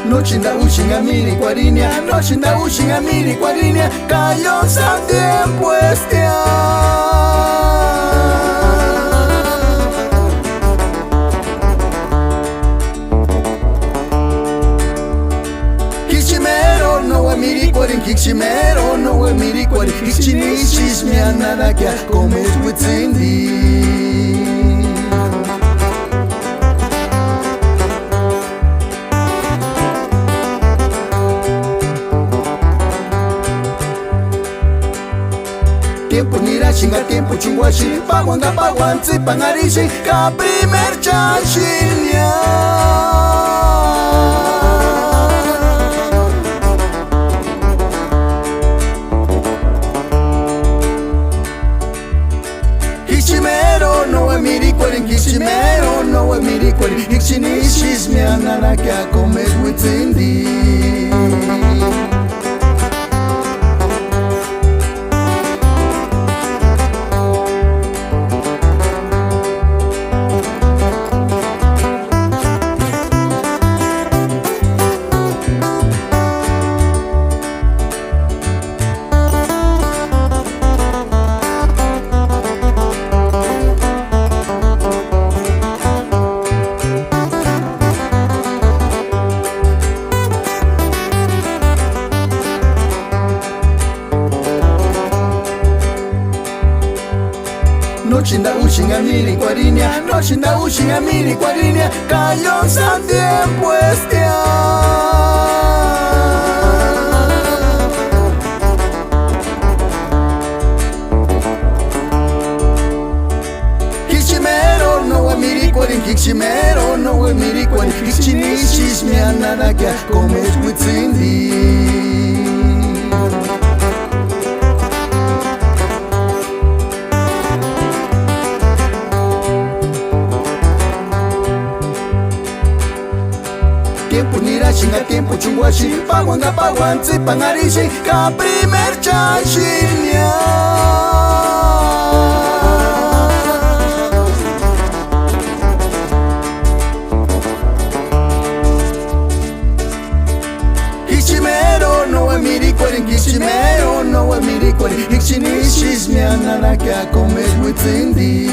Nochinda ushinga mili kwa linia, nochinda ushinga mili kwa linia, callosa tiempo Kichimero no emiri kwarin, kichimero no emiri kwarin, kichinichis mi anarakia, comes with Cindy. Tiempo nira chinga tiempo chingwashi Pagwanga pagwanzi pangarishi Ka primer chanshinya Kichimero no emiri kwarin Kichimero no emiri kwarin Ichinichis mi anarakia comes with Cindy. Nochinda ushinga mili kwa linia, nochinda ushinga mili kwa linia, callosa tiempo Kichimero no emiri kwarin, kichimero no emiri kwarin, kichinichis mi anarakia, comes with Cindy. Tiempo nira chinga tiempo chungwashi Pagwanga pagwanzi pangarishi Ka primer chanshinya Kichimero no emiri kwarin Kichimero no emiri kwarin Ichinichis mi anarakia comes with Cindy.